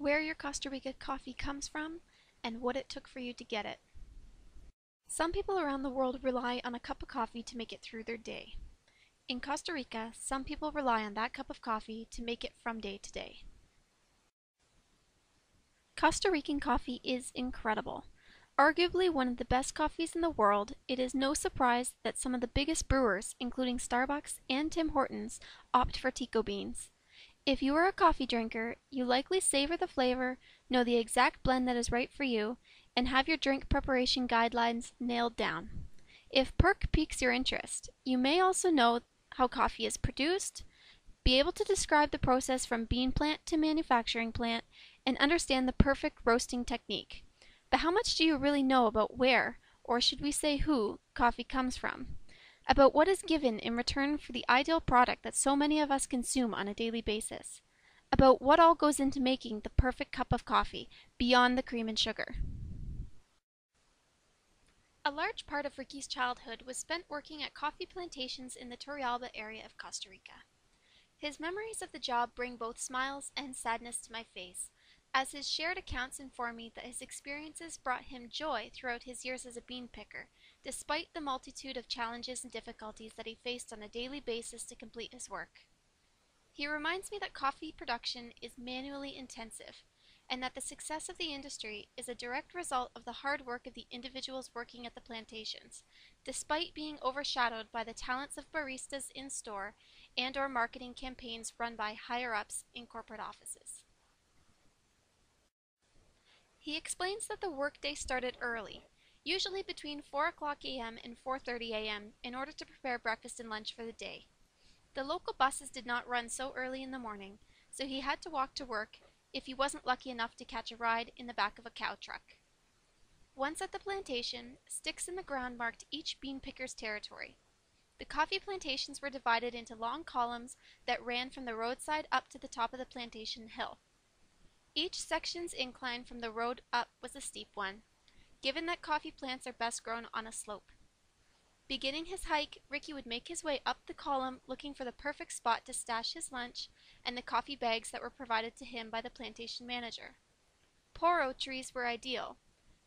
where your Costa Rica coffee comes from, and what it took for you to get it. Some people around the world rely on a cup of coffee to make it through their day. In Costa Rica, some people rely on that cup of coffee to make it from day to day. Costa Rican coffee is incredible. Arguably one of the best coffees in the world, it is no surprise that some of the biggest brewers, including Starbucks and Tim Hortons, opt for Tico beans. If you are a coffee drinker, you likely savor the flavor, know the exact blend that is right for you, and have your drink preparation guidelines nailed down. If perk piques your interest, you may also know how coffee is produced, be able to describe the process from bean plant to manufacturing plant, and understand the perfect roasting technique. But how much do you really know about where, or should we say who, coffee comes from? About what is given in return for the ideal product that so many of us consume on a daily basis? About what all goes into making the perfect cup of coffee, beyond the cream and sugar? A large part of Ricky's childhood was spent working at coffee plantations in the Turrialba area of Costa Rica. His memories of the job bring both smiles and sadness to my face, as his shared accounts inform me that his experiences brought him joy throughout his years as a bean picker, despite the multitude of challenges and difficulties that he faced on a daily basis to complete his work. He reminds me that coffee production is manually intensive, and that the success of the industry is a direct result of the hard work of the individuals working at the plantations, despite being overshadowed by the talents of baristas in store and/or marketing campaigns run by higher-ups in corporate offices. He explains that the workday started early, usually between 4 o'clock a.m. and 4:30 a.m. in order to prepare breakfast and lunch for the day. The local buses did not run so early in the morning, so he had to walk to work if he wasn't lucky enough to catch a ride in the back of a cow truck. Once at the plantation, sticks in the ground marked each bean picker's territory. The coffee plantations were divided into long columns that ran from the roadside up to the top of the plantation hill. Each section's incline from the road up was a steep one, given that coffee plants are best grown on a slope. Beginning his hike, Ricky would make his way up the column looking for the perfect spot to stash his lunch and the coffee bags that were provided to him by the plantation manager. Poro trees were ideal.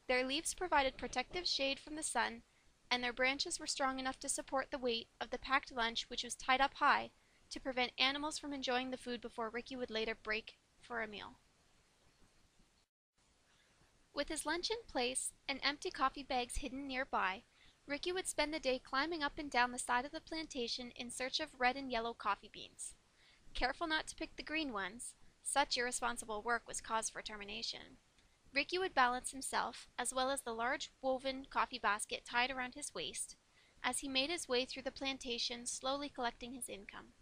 Their leaves provided protective shade from the sun, and their branches were strong enough to support the weight of the packed lunch, which was tied up high, to prevent animals from enjoying the food before Ricky would later break for a meal. With his lunch in place and empty coffee bags hidden nearby, Ricky would spend the day climbing up and down the side of the plantation in search of red and yellow coffee beans. Careful not to pick the green ones, such irresponsible work was cause for termination. Ricky would balance himself, as well as the large woven coffee basket tied around his waist, as he made his way through the plantation, slowly collecting his income.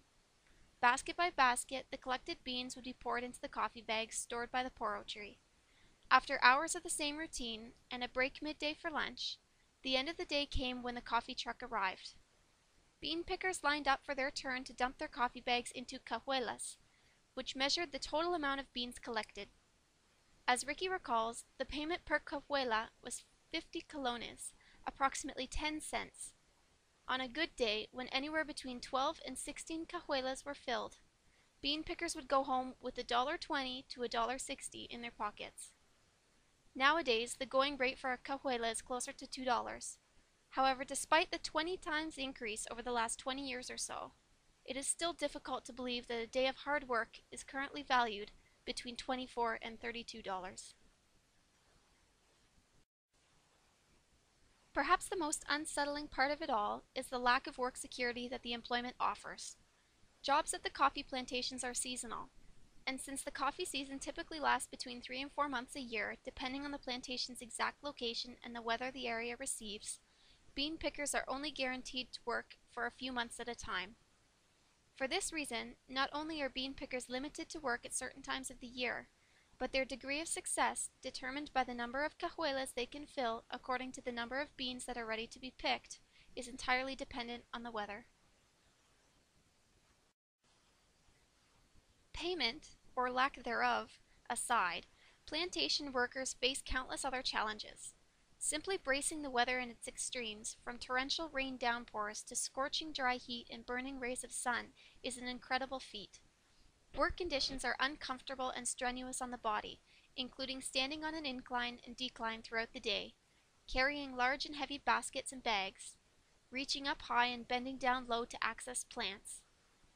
Basket by basket, the collected beans would be poured into the coffee bags stored by the poro tree. After hours of the same routine, and a break midday for lunch, the end of the day came when the coffee truck arrived. Bean pickers lined up for their turn to dump their coffee bags into cajuelas, which measured the total amount of beans collected. As Ricky recalls, the payment per cajuela was 50 colones, approximately 10 cents. On a good day, when anywhere between 12 and 16 cajuelas were filled, bean pickers would go home with $1.20 to $1.60 in their pockets. Nowadays, the going rate for a cajuela is closer to $2. However, despite the 20 times increase over the last 20 years or so, it is still difficult to believe that a day of hard work is currently valued between $24 and $32. Perhaps the most unsettling part of it all is the lack of work security that the employment offers. Jobs at the coffee plantations are seasonal, and since the coffee season typically lasts between 3 and 4 months a year, depending on the plantation's exact location and the weather the area receives, bean pickers are only guaranteed to work for a few months at a time. For this reason, not only are bean pickers limited to work at certain times of the year, but their degree of success, determined by the number of cajuelas they can fill according to the number of beans that are ready to be picked, is entirely dependent on the weather. Payment, or lack thereof, aside, plantation workers face countless other challenges. Simply bracing the weather in its extremes, from torrential rain downpours to scorching dry heat and burning rays of sun, is an incredible feat. Work conditions are uncomfortable and strenuous on the body, including standing on an incline and decline throughout the day, carrying large and heavy baskets and bags, reaching up high and bending down low to access plants,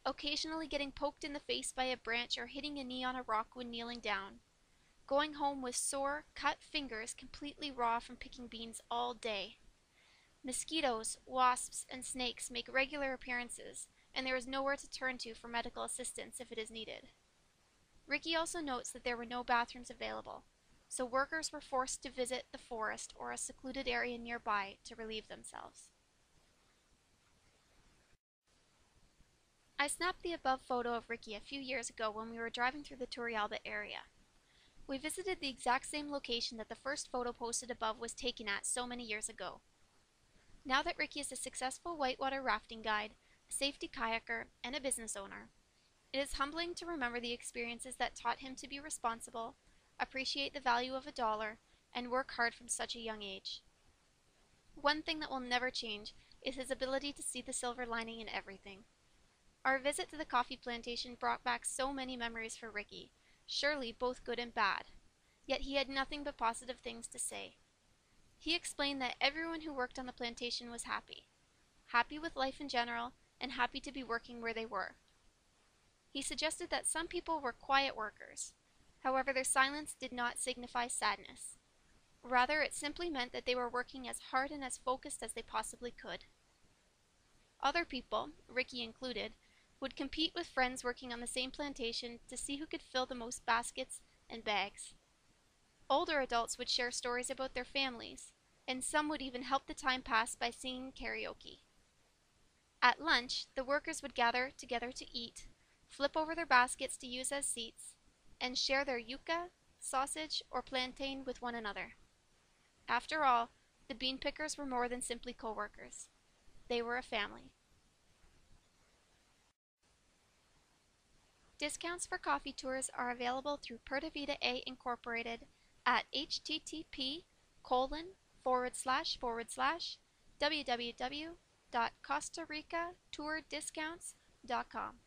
occasionally getting poked in the face by a branch or hitting a knee on a rock when kneeling down, going home with sore, cut fingers completely raw from picking beans all day. Mosquitoes, wasps, and snakes make regular appearances, and there is nowhere to turn to for medical assistance if it is needed. Ricky also notes that there were no bathrooms available, so workers were forced to visit the forest or a secluded area nearby to relieve themselves. I snapped the above photo of Ricky a few years ago when we were driving through the Turrialba area. We visited the exact same location that the first photo posted above was taken at so many years ago. Now that Ricky is a successful whitewater rafting guide, a safety kayaker, and a business owner, it is humbling to remember the experiences that taught him to be responsible, appreciate the value of a dollar, and work hard from such a young age. One thing that will never change is his ability to see the silver lining in everything. Our visit to the coffee plantation brought back so many memories for Ricky, surely both good and bad, yet he had nothing but positive things to say. He explained that everyone who worked on the plantation was happy, happy with life in general, and happy to be working where they were. He suggested that some people were quiet workers. However, their silence did not signify sadness. Rather, it simply meant that they were working as hard and as focused as they possibly could. Other people, Ricky included, would compete with friends working on the same plantation to see who could fill the most baskets and bags. Older adults would share stories about their families, and some would even help the time pass by singing karaoke. At lunch, the workers would gather together to eat, flip over their baskets to use as seats, and share their yuca, sausage, or plantain with one another. After all, the bean pickers were more than simply co-workers. They were a family. Discounts for coffee tours are available through Purta Vida A Incorporated at http://www.costaricatourdiscounts.com.